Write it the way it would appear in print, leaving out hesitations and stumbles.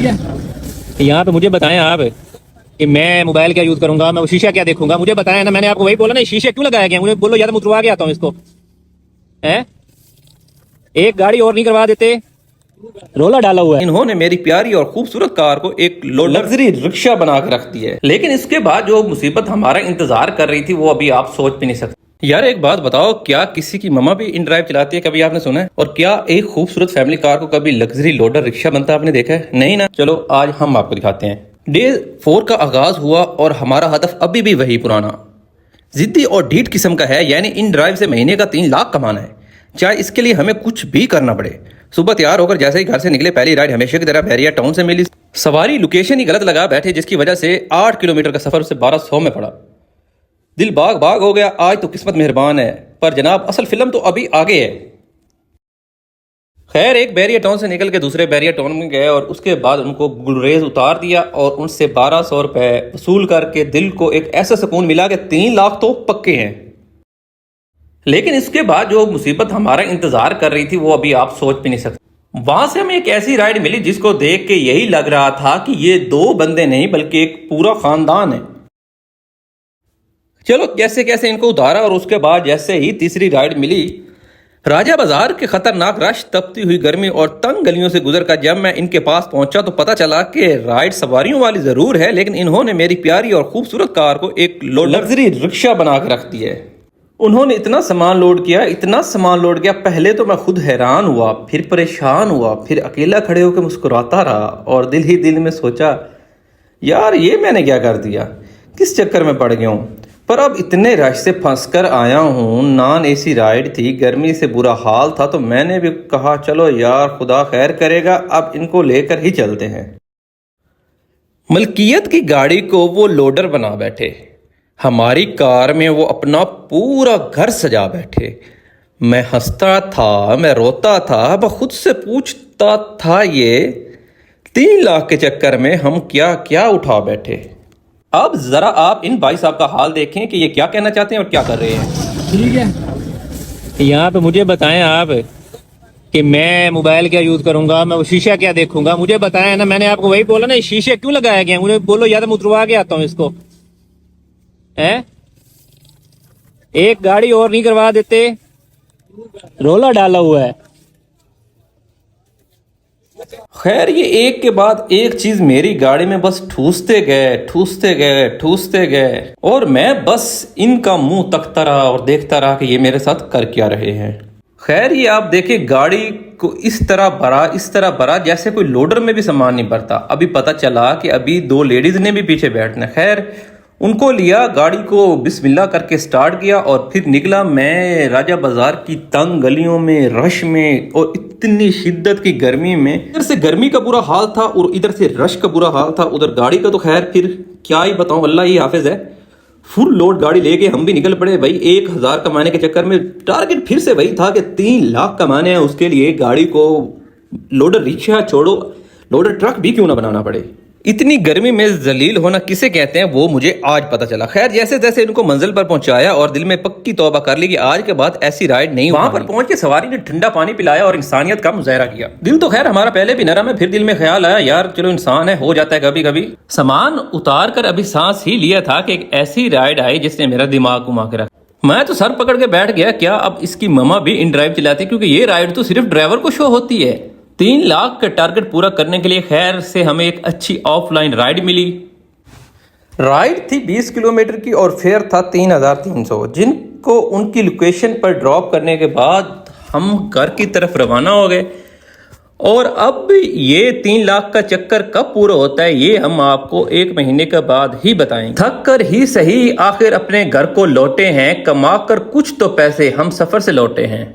यहाँ पे मुझे बताएं आप कि मैं मोबाइल क्या यूज करूंगा, मैं वो शीशा क्या देखूंगा, मुझे बताएं ना। मैंने आपको वही बोला ना, शीशे क्यों लगाया गया, मुझे बोलो या तो मैं उतरवा के आता हूँ इसको। है एक गाड़ी और नहीं करवा देते, रोला डाला हुआ है। इन्होंने मेरी प्यारी और खूबसूरत कार को एक लग्जरी रिक्शा बना के रख दिया है। लेकिन इसके बाद जो मुसीबत हमारा इंतजार कर रही थी वो अभी आप सोच भी नहीं सकते। यार एक बात बताओ, क्या किसी की मम्मा भी इन ड्राइव चलाती है? कभी आपने सुना है? और क्या एक खूबसूरत फैमिली कार को कभी लग्जरी लोडर रिक्शा बनता आपने देखा है? नहीं ना। चलो आज हम आपको दिखाते हैं। डे 4 का आगाज हुआ और हमारा हदफ अभी भी वही पुराना, जिद्दी और ढीठ किस्म का है। यानी इन ड्राइव से महीने का 3 लाख कमाना है, चाहे इसके लिए हमें कुछ भी करना पड़े। सुबह तैयार होकर जैसे ही घर से निकले, पहली राइड हमेशा की तरह बैरिया टाउन से मिली। सवारी लोकेशन ही गलत लगा बैठे, जिसकी वजह से 8 किलोमीटर का सफर उसे 1200 में पड़ा। दिल बाग बाग हो गया। आज तो किस्मत मेहरबान है, पर जनाब असल फिल्म तो अभी आगे है। खैर एक बैरिया टाउन से निकल के दूसरे बैरिया टाउन में गए और उसके बाद उनको गुलरेज उतार दिया और उनसे 1200 रुपए वसूल करके दिल को एक ऐसा सुकून मिला कि 3 लाख तो पक्के हैं। लेकिन इसके बाद जो मुसीबत हमारा इंतजार कर रही थी वो अभी आप सोच भी नहीं सकते। वहां से हमें एक ऐसी राइड मिली जिसको देख के यही लग रहा था कि ये 2 बंदे नहीं बल्कि एक पूरा खानदान है। चलो कैसे कैसे इनको उतारा और उसके बाद जैसे ही तीसरी राइड मिली, राजा बाजार के खतरनाक रश, तपती हुई गर्मी और तंग गलियों से गुजर कर जब मैं इनके पास पहुंचा तो पता चला कि राइड सवारियों वाली जरूर है, लेकिन इन्होंने मेरी प्यारी और खूबसूरत कार को एक लग्जरी रिक्शा बना के रख दिया है। उन्होंने इतना सामान लोड किया, इतना सामान लोड किया, पहले तो मैं खुद हैरान हुआ, फिर परेशान हुआ, फिर अकेला खड़े होकर मुस्कुराता रहा और दिल ही दिल में सोचा यार ये मैंने क्या कर दिया, किस चक्कर में पड़ गया हूँ। पर अब इतने रश से फंस कर आया हूँ, नॉन एसी राइड थी, गर्मी से बुरा हाल था, तो मैंने भी कहा चलो यार खुदा खैर करेगा, अब इनको लेकर ही चलते हैं। मलकियत की गाड़ी को वो लोडर बना बैठे, हमारी कार में वो अपना पूरा घर सजा बैठे। मैं हंसता था, मैं रोता था, अब खुद से पूछता था ये 3 लाख के चक्कर में हम क्या क्या उठा बैठे। अब जरा आप इन भाई साहब का हाल देखें कि ये क्या कहना चाहते हैं और क्या कर रहे हैं। ठीक है, यहाँ पे मुझे बताएं आप कि मैं मोबाइल क्या यूज करूंगा, मैं वो शीशा क्या देखूंगा, मुझे बताएं ना। मैंने आपको वही बोला ना, शीशे क्यों लगाया गया, मुझे बोलो या तो मैं उतरवा के आता हूँ इसको। है एक गाड़ी और नहीं करवा देते, रोला डाला हुआ है। खैर ये एक के बाद एक चीज मेरी गाड़ी में बस ठूसते गए, ठूसते गए, ठूसते गए, और मैं बस इनका मुंह तकता रहा और देखता रहा कि ये मेरे साथ कर क्या रहे हैं। खैर ये आप देखिए, गाड़ी को इस तरह भरा जैसे कोई लोडर में भी सामान नहीं भरता। अभी पता चला कि अभी 2 लेडीज ने भी पीछे बैठना। खैर उनको लिया, गाड़ी को बिस्मिल्लाह करके स्टार्ट किया और फिर निकला मैं राजा बाजार की तंग गलियों में, रश में, और इतनी शिद्दत की गर्मी में। इधर से गर्मी का बुरा हाल था और इधर से रश का बुरा हाल था। उधर गाड़ी का तो खैर फिर क्या ही बताऊं, अल्लाह ही हाफिज है। फुल लोड गाड़ी लेके हम भी निकल पड़े भाई। 1000 कमाने के चक्कर में टारगेट फिर से वही था कि 3 लाख कमाने हैं। उसके लिए गाड़ी को लोडर रिक्शा छोड़ो, लोडर ट्रक भी क्यों ना बनाना पड़े। इतनी गर्मी में जलील होना किसे कहते हैं वो मुझे आज पता चला। खैर जैसे तैसे इनको मंजिल पर पहुंचाया और दिल में पक्की तौबा कर ली कि आज के बाद ऐसी राइड नहीं। वहां पर पहुंच के सवारी ने ठंडा पानी पिलाया और इंसानियत का मुजाहरा किया। दिल तो खैर हमारा पहले भी नरम है, फिर दिल में ख्याल आया यार चलो इंसान है, हो जाता है कभी कभी। सामान उतार कर अभी सांस ही लिया था कि एक ऐसी राइड आई जिसने मेरा दिमाग घुमा के रखा। मैं तो सर पकड़ के बैठ गया, क्या अब इसकी मम्मा भी इन ड्राइव चलाती, क्योंकि ये राइड तो सिर्फ ड्राइवर को शो होती है। 3 लाख का टारगेट पूरा करने के लिए खैर से हमें एक अच्छी ऑफलाइन राइड मिली। राइड थी 20 किलोमीटर की और फेयर था 3300, जिनको उनकी लोकेशन पर ड्रॉप करने के बाद हम घर की तरफ रवाना हो गए। और अब ये 3 लाख का चक्कर कब पूरा होता है ये हम आपको 1 महीने के बाद ही बताएंगे। थक कर ही सही आखिर अपने घर को लौटे हैं, कमा कर कुछ तो पैसे हम सफर से लौटे हैं।